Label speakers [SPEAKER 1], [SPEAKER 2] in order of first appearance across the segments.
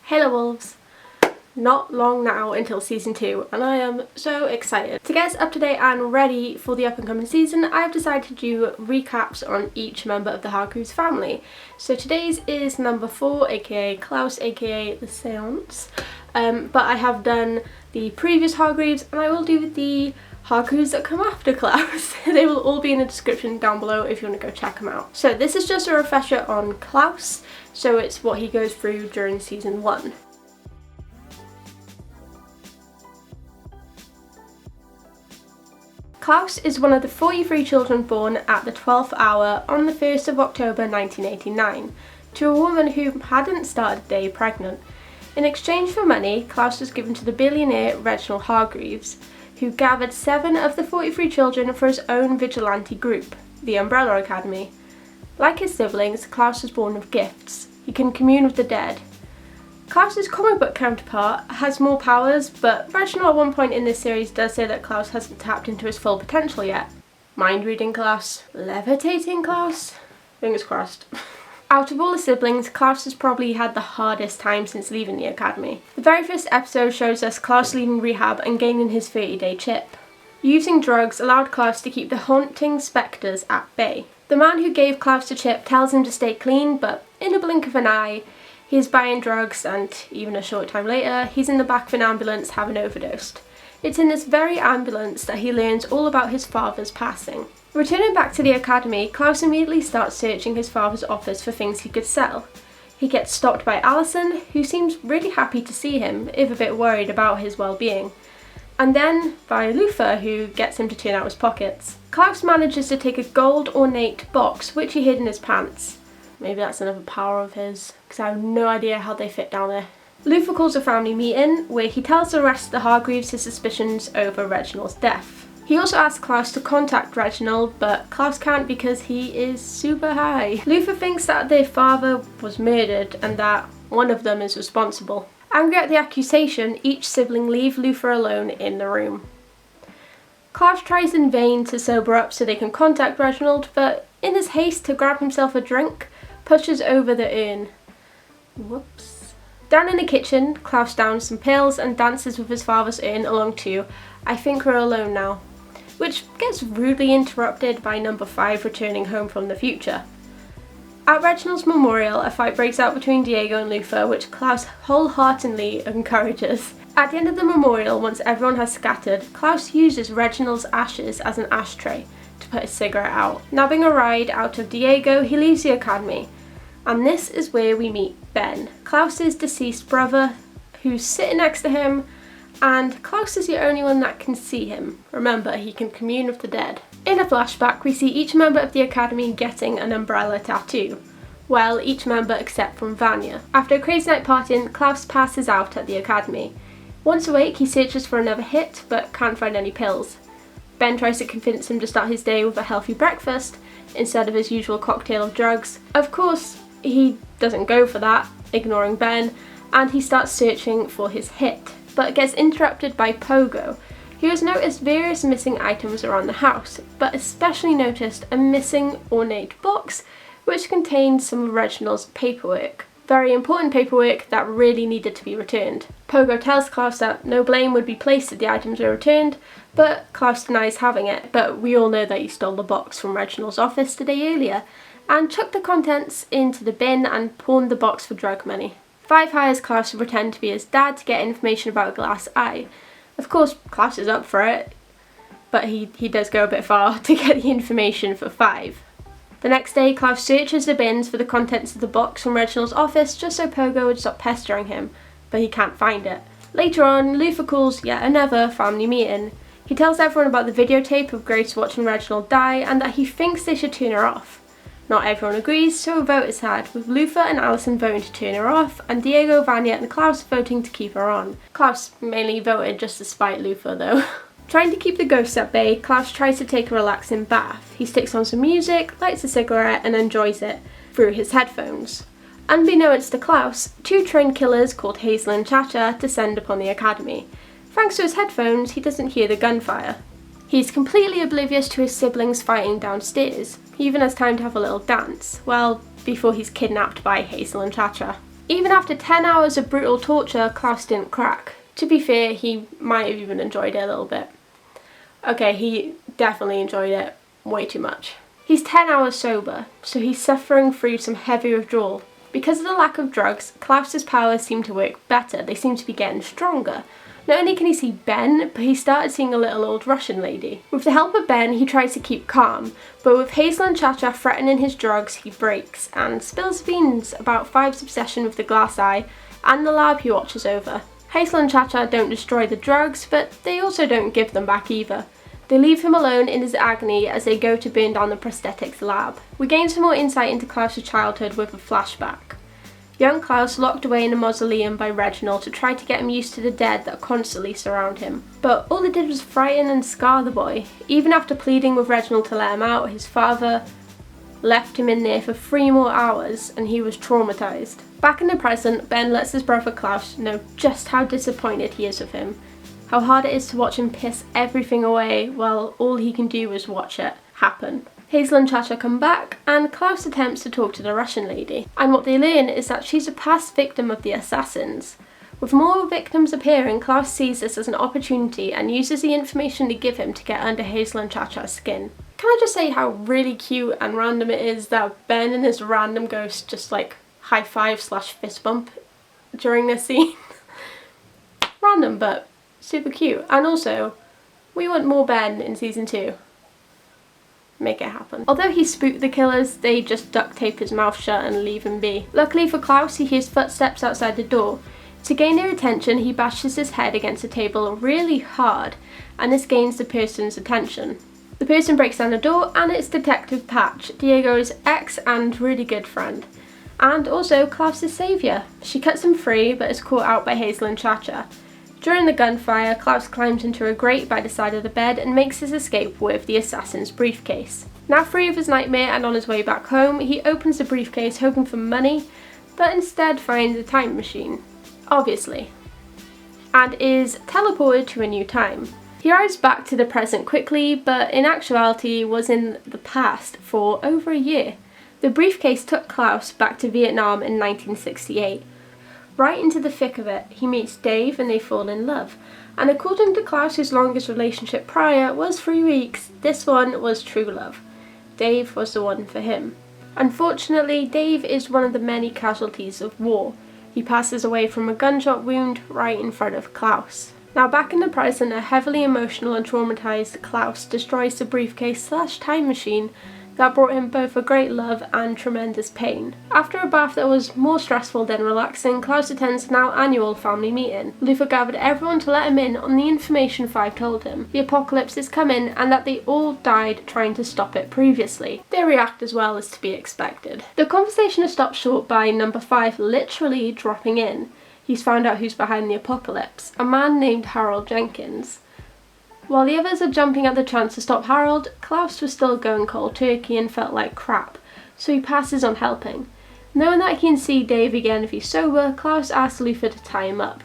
[SPEAKER 1] Hello Wolves! Not long now until season 2 and I am so excited. To get us up to date and ready for the up and coming season, I've decided to do recaps on each member of the Hargreeves family. So today's is number 4, aka Klaus, aka the Seance. But I have done the previous Hargreeves and I will do the Hargreeves that come after Klaus. They will all be in the description down below if you want to go check them out. So this is just a refresher on Klaus, so it's what he goes through during season 1. Klaus is one of the 43 children born at the 12th hour on the 1st of October 1989 to a woman who hadn't started a day pregnant. In exchange for money, Klaus was given to the billionaire Reginald Hargreeves, who gathered 7 of the 43 children for his own vigilante group, the Umbrella Academy. Like his siblings, Klaus was born with gifts. He can commune with the dead. Klaus's comic book counterpart has more powers, but Reginald at one point in this series does say that Klaus hasn't tapped into his full potential yet. Mind-reading Klaus? Levitating Klaus? Fingers crossed. Out of all the siblings, Klaus has probably had the hardest time since leaving the academy. The very first episode shows us Klaus leaving rehab and gaining his 30-day chip. Using drugs allowed Klaus to keep the haunting spectres at bay. The man who gave Klaus the chip tells him to stay clean, but in a blink of an eye, he's buying drugs and even a short time later, he's in the back of an ambulance having overdosed. It's in this very ambulance that he learns all about his father's passing. Returning back to the academy, Klaus immediately starts searching his father's office for things he could sell. He gets stopped by Alison, who seems really happy to see him, if a bit worried about his well-being. And then by Luther, who gets him to turn out his pockets. Klaus manages to take a gold ornate box, which he hid in his pants. Maybe that's another power of his, because I have no idea how they fit down there. Luther calls a family meeting, where he tells the rest of the Hargreeves his suspicions over Reginald's death. He also asks Klaus to contact Reginald, but Klaus can't because he is super high. Luther thinks that their father was murdered and that one of them is responsible. Angry at the accusation, each sibling leave Luther alone in the room. Klaus tries in vain to sober up so they can contact Reginald, but in his haste to grab himself a drink, pushes over the urn. Whoops. Down in the kitchen, Klaus downs some pills and dances with his father's urn along to "I Think We're Alone Now," which gets rudely interrupted by number 5 returning home from the future. At Reginald's memorial, a fight breaks out between Diego and Luther, which Klaus wholeheartedly encourages. At the end of the memorial, once everyone has scattered, Klaus uses Reginald's ashes as an ashtray to put his cigarette out. Nabbing a ride out of Diego, he leaves the academy. And this is where we meet Ben, Klaus's deceased brother, who's sitting next to him, and Klaus is the only one that can see him. Remember, he can commune with the dead. In a flashback, we see each member of the academy getting an umbrella tattoo. Well, each member except from Vanya. After a crazy night partying, Klaus passes out at the academy. Once awake, he searches for another hit, but can't find any pills. Ben tries to convince him to start his day with a healthy breakfast, instead of his usual cocktail of drugs. Of course, he doesn't go for that, ignoring Ben, and he starts searching for his hit, but gets interrupted by Pogo, who has noticed various missing items around the house, but especially noticed a missing ornate box which contained some of Reginald's paperwork. Very important paperwork that really needed to be returned. Pogo tells Klaus that no blame would be placed if the items were returned, but Klaus denies having it. But we all know that he stole the box from Reginald's office the day earlier, and chucked the contents into the bin and pawned the box for drug money. 5 hires Klaus to pretend to be his dad to get information about a glass eye. Of course, Klaus is up for it, but he does go a bit far to get the information for 5. The next day, Klaus searches the bins for the contents of the box from Reginald's office just so Pogo would stop pestering him, but he can't find it. Later on, Luther calls yet another family meeting. He tells everyone about the videotape of Grace watching Reginald die and that he thinks they should turn her off. Not everyone agrees, so a vote is had, with Luther and Alison voting to turn her off, and Diego, Vanya and Klaus voting to keep her on. Klaus mainly voted just to spite Luther though. Trying to keep the ghosts at bay, Klaus tries to take a relaxing bath. He sticks on some music, lights a cigarette and enjoys it through his headphones. Unbeknownst to Klaus, 2 trained killers called Hazel and Chacha descend upon the academy. Thanks to his headphones, he doesn't hear the gunfire. He's completely oblivious to his siblings fighting downstairs. He even has time to have a little dance, well, before he's kidnapped by Hazel and Chacha. Even after 10 hours of brutal torture, Klaus didn't crack. To be fair, he might have even enjoyed it a little bit. Okay, he definitely enjoyed it way too much. He's 10 hours sober, so he's suffering through some heavy withdrawal. Because of the lack of drugs, Klaus's powers seem to work better. They seem to be getting stronger. Not only can he see Ben, but he started seeing a little old Russian lady. With the help of Ben, he tries to keep calm, but with Hazel and Cha-Cha threatening his drugs, he breaks and spills beans about Five's obsession with the glass eye and the lab he watches over. Hazel and Cha-Cha don't destroy the drugs, but they also don't give them back either. They leave him alone in his agony as they go to burn down the prosthetics lab. We gain some more insight into Klaus's childhood with a flashback. Young Klaus locked away in a mausoleum by Reginald to try to get him used to the dead that constantly surround him. But all it did was frighten and scar the boy. Even after pleading with Reginald to let him out, his father left him in there for 3 more hours and he was traumatized. Back in the present, Ben lets his brother Klaus know just how disappointed he is with him. How hard it is to watch him piss everything away while all he can do is watch it happen. Hazel and Cha-Cha come back and Klaus attempts to talk to the Russian lady. And what they learn is that she's a past victim of the assassins. With more victims appearing, Klaus sees this as an opportunity and uses the information they give him to get under Hazel and Cha-Cha's skin. Can I just say how really cute and random it is that Ben and his random ghost just like high five / fist bump during this scene? Random but super cute. And also, we want more Ben in season 2. Make it happen. Although he spooked the killers, they just duct tape his mouth shut and leave him be. Luckily for Klaus, he hears footsteps outside the door. To gain their attention, he bashes his head against the table really hard, and this gains the person's attention. The person breaks down the door, and it's Detective Patch, Diego's ex and really good friend. And also Klaus's saviour. She cuts him free, but is caught out by Hazel and Cha-Cha. During the gunfire, Klaus climbs into a grate by the side of the bed and makes his escape with the assassin's briefcase. Now free of his nightmare and on his way back home, he opens the briefcase hoping for money, but instead finds a time machine, obviously, and is teleported to a new time. He arrives back to the present quickly, but in actuality was in the past for over a year. The briefcase took Klaus back to Vietnam in 1968. Right into the thick of it, he meets Dave and they fall in love. And according to Klaus, his longest relationship prior was 3 weeks. This one was true love. Dave was the one for him. Unfortunately, Dave is one of the many casualties of war. He passes away from a gunshot wound right in front of Klaus. Now back in the present, a heavily emotional and traumatized Klaus destroys the briefcase / time machine that brought him both a great love and tremendous pain. After a bath that was more stressful than relaxing, Klaus attends an annual family meeting. Luther gathered everyone to let him in on the information Five told him. The apocalypse is coming and that they all died trying to stop it previously. They react as well as to be expected. The conversation is stopped short by number 5 literally dropping in. He's found out who's behind the apocalypse, a man named Harold Jenkins. While the others are jumping at the chance to stop Harold, Klaus was still going cold turkey and felt like crap, so he passes on helping. Knowing that he can see Dave again if he's sober, Klaus asks Luther to tie him up,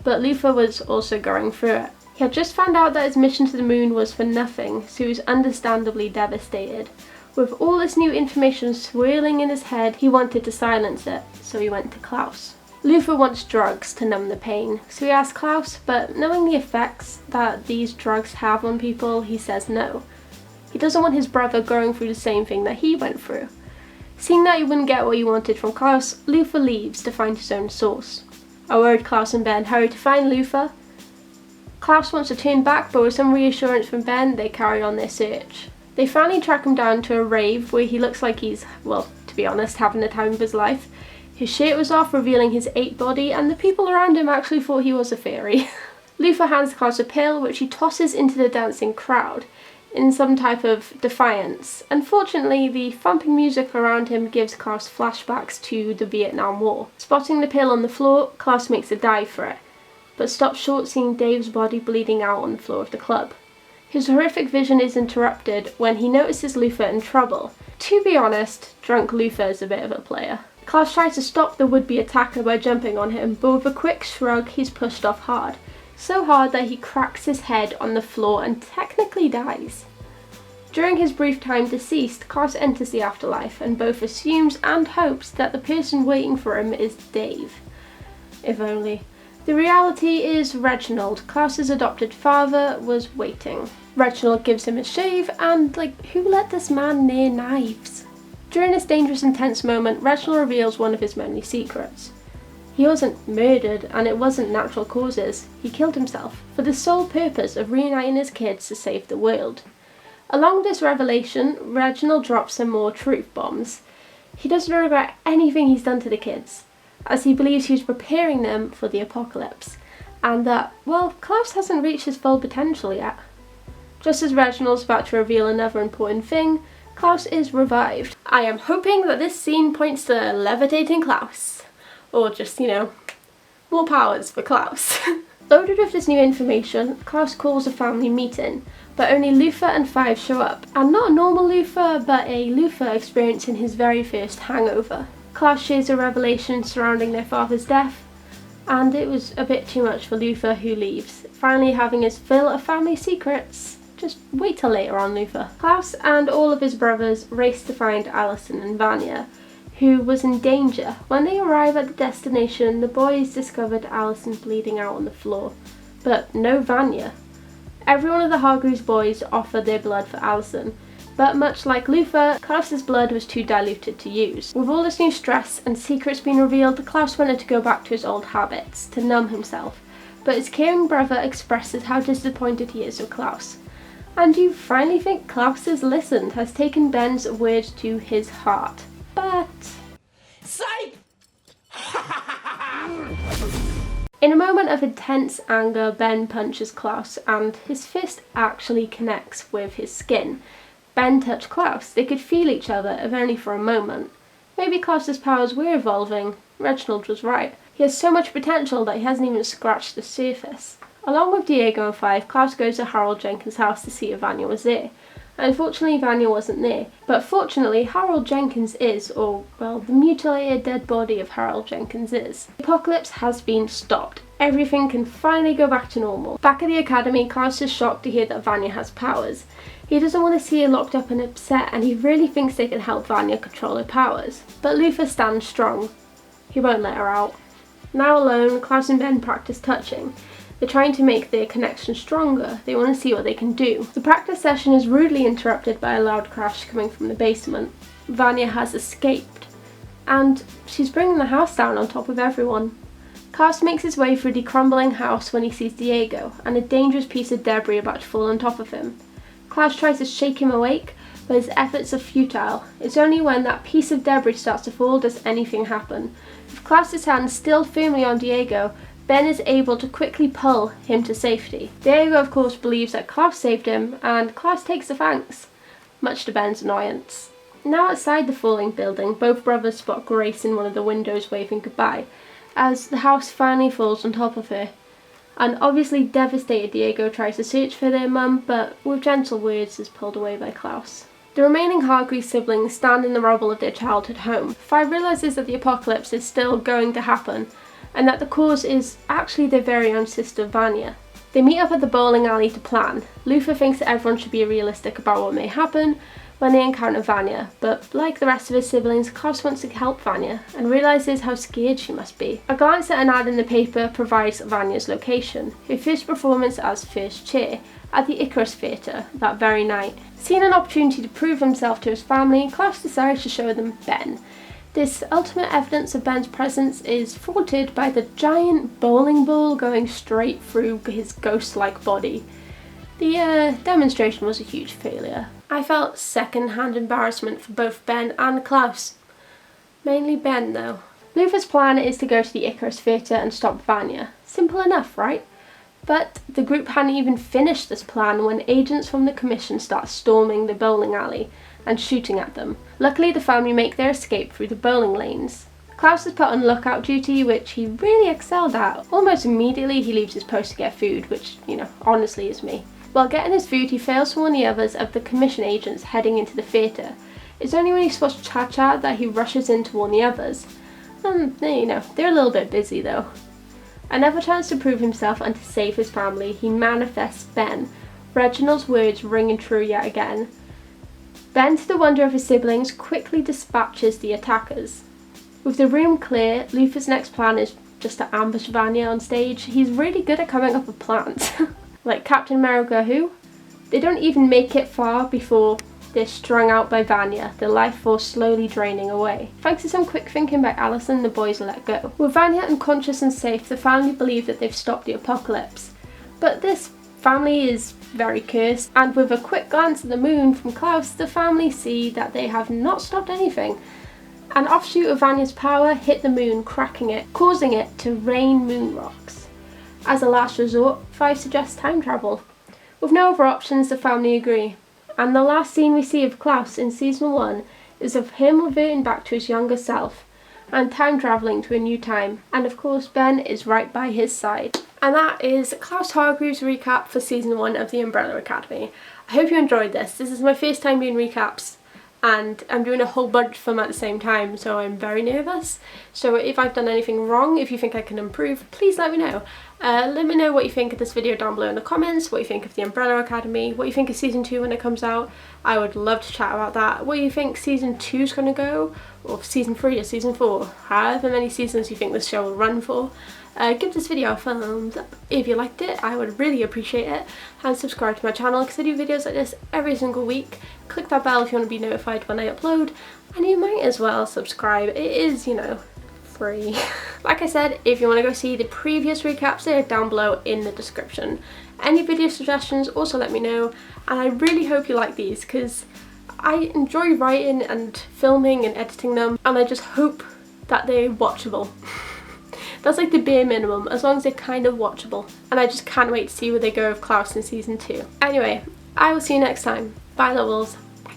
[SPEAKER 1] but Luther was also going through it. He had just found out that his mission to the moon was for nothing, so he was understandably devastated. With all this new information swirling in his head, he wanted to silence it, so he went to Klaus. Luther wants drugs to numb the pain, so he asks Klaus, but knowing the effects that these drugs have on people, he says no. He doesn't want his brother going through the same thing that he went through. Seeing that he wouldn't get what he wanted from Klaus, Luther leaves to find his own source. A worried Klaus and Ben hurry to find Luther. Klaus wants to turn back, but with some reassurance from Ben, they carry on their search. They finally track him down to a rave where he looks like he's, well, to be honest, having the time of his life. His shirt was off, revealing his ape body, and the people around him actually thought he was a fairy. Luther hands Klaus a pill, which he tosses into the dancing crowd, in some type of defiance. Unfortunately, the thumping music around him gives Klaus flashbacks to the Vietnam War. Spotting the pill on the floor, Klaus makes a dive for it, but stops short seeing Dave's body bleeding out on the floor of the club. His horrific vision is interrupted when he notices Luther in trouble. To be honest, drunk Luther is a bit of a player. Klaus tries to stop the would-be attacker by jumping on him, but with a quick shrug he's pushed off hard. So hard that he cracks his head on the floor and technically dies. During his brief time deceased, Klaus enters the afterlife and both assumes and hopes that the person waiting for him is Dave. If only. The reality is Reginald, Klaus's adopted father, was waiting. Reginald gives him a shave and, who let this man near knives? During this dangerous and tense moment, Reginald reveals one of his many secrets. He wasn't murdered, and it wasn't natural causes. He killed himself, for the sole purpose of reuniting his kids to save the world. Along with this revelation, Reginald drops some more truth bombs. He doesn't regret anything he's done to the kids, as he believes he was preparing them for the apocalypse, and that, Klaus hasn't reached his full potential yet. Just as Reginald's about to reveal another important thing, Klaus is revived. I am hoping that this scene points to levitating Klaus. Or just, more powers for Klaus. Loaded with this new information, Klaus calls a family meeting, but only Luther and Five show up. And not a normal Luther, but a Luther experiencing his very first hangover. Klaus shares a revelation surrounding their father's death, and it was a bit too much for Luther, who leaves, finally having his fill of family secrets. Just wait till later on, Luther. Klaus and all of his brothers race to find Alison and Vanya, who was in danger. When they arrive at the destination, the boys discovered Alison bleeding out on the floor, but no Vanya. Every one of the Hargreeves boys offered their blood for Alison, but much like Luther, Klaus's blood was too diluted to use. With all this new stress and secrets being revealed, Klaus wanted to go back to his old habits, to numb himself, but his caring brother expresses how disappointed he is with Klaus. And you finally think Klaus has listened, has taken Ben's words to his heart. But
[SPEAKER 2] Psych!
[SPEAKER 1] in a moment of intense anger, Ben punches Klaus and his fist actually connects with his skin. Ben touched Klaus. They could feel each other, if only for a moment. Maybe Klaus's powers were evolving. Reginald was right. He has so much potential that he hasn't even scratched the surface. Along with Diego and Five, Klaus goes to Harold Jenkins' house to see if Vanya was there. Unfortunately, Vanya wasn't there, but fortunately Harold Jenkins is, the mutilated dead body of Harold Jenkins is. The apocalypse has been stopped. Everything can finally go back to normal. Back at the academy, Klaus is shocked to hear that Vanya has powers. He doesn't want to see her locked up and upset, and he really thinks they can help Vanya control her powers. But Luther stands strong. He won't let her out. Now alone, Klaus and Ben practice touching. They're trying to make their connection stronger. They want to see what they can do. The practice session is rudely interrupted by a loud crash coming from the basement. Vanya has escaped, and she's bringing the house down on top of everyone. Klaus makes his way through the crumbling house when he sees Diego, and a dangerous piece of debris about to fall on top of him. Klaus tries to shake him awake, but his efforts are futile. It's only when that piece of debris starts to fall does anything happen. With Klaus's hand still firmly on Diego, Ben is able to quickly pull him to safety. Diego of course believes that Klaus saved him, and Klaus takes the thanks, much to Ben's annoyance. Now outside the falling building, both brothers spot Grace in one of the windows waving goodbye, as the house finally falls on top of her. An obviously devastated Diego tries to search for their mum, but with gentle words is pulled away by Klaus. The remaining Hargreeves siblings stand in the rubble of their childhood home. Five realises that the apocalypse is still going to happen, and that the cause is actually their very own sister Vanya. They meet up at the bowling alley to plan. Luther thinks that everyone should be realistic about what may happen when they encounter Vanya, but like the rest of his siblings, Klaus wants to help Vanya and realises how scared she must be. A glance at an ad in the paper provides Vanya's location, her first performance as first chair at the Icarus Theatre that very night. Seeing an opportunity to prove himself to his family, Klaus decides to show them Ben. This ultimate evidence of Ben's presence is thwarted by the giant bowling ball going straight through his ghost-like body. The demonstration was a huge failure. I felt second-hand embarrassment for both Ben and Klaus. Mainly Ben, though. Luther's plan is to go to the Icarus Theatre and stop Vanya. Simple enough, right? But the group hadn't even finished this plan when agents from the commission start storming the bowling alley and shooting at them. Luckily, the family make their escape through the bowling lanes. Klaus is put on lookout duty, which he really excelled at. Almost immediately, he leaves his post to get food, which, honestly is me. While getting his food, he fails to warn the others of the commission agents heading into the theatre. It's only when he spots Cha-Cha that he rushes in to warn the others. They're a little bit busy though. Another chance to prove himself and to save his family, he manifests Ben. Reginald's words ringing true yet again. Ben, to the wonder of his siblings, quickly dispatches the attackers. With the room clear, Luther's next plan is just to ambush Vanya on stage. He's really good at coming up with plans. Like Captain America who? They don't even make it far before they're strung out by Vanya, the life force slowly draining away. Thanks to some quick thinking by Allison, the boys are let go. With Vanya unconscious and safe, the family believe that they've stopped the apocalypse. But this family is very cursed, and with a quick glance at the moon from Klaus, the family see that they have not stopped anything. An offshoot of Vanya's power hit the moon, cracking it, causing it to rain moon rocks. As a last resort, Five suggests time travel. With no other options, the family agree. And the last scene we see of Klaus in season 1 is of him reverting back to his younger self and time travelling to a new time. And of course Ben is right by his side. And that is Klaus Hargreeves' recap for season 1 of The Umbrella Academy. I hope you enjoyed this. This is my first time doing recaps and I'm doing a whole bunch of them at the same time, so I'm very nervous. So if I've done anything wrong, if you think I can improve, please let me know. Let me know what you think of this video down below in the comments, what you think of The Umbrella Academy, what you think of season 2 when it comes out. I would love to chat about that. What you think season 2 is going to go, or season 3 or season 4, however many seasons you think this show will run for. Give this video a thumbs up if you liked it, I would really appreciate it, and subscribe to my channel because I do videos like this every single week. Click that bell if you want to be notified when I upload, and you might as well subscribe. It is, you know, free. Like I said, if you want to go see the previous recaps, they're down below in the description. Any video suggestions, also let me know, and I really hope you like these because I enjoy writing and filming and editing them, and I just hope that they're watchable. That's like the bare minimum, as long as they're kind of watchable. And I just can't wait to see where they go with Klaus in season 2. Anyway, I will see you next time. Bye, levels. Bye.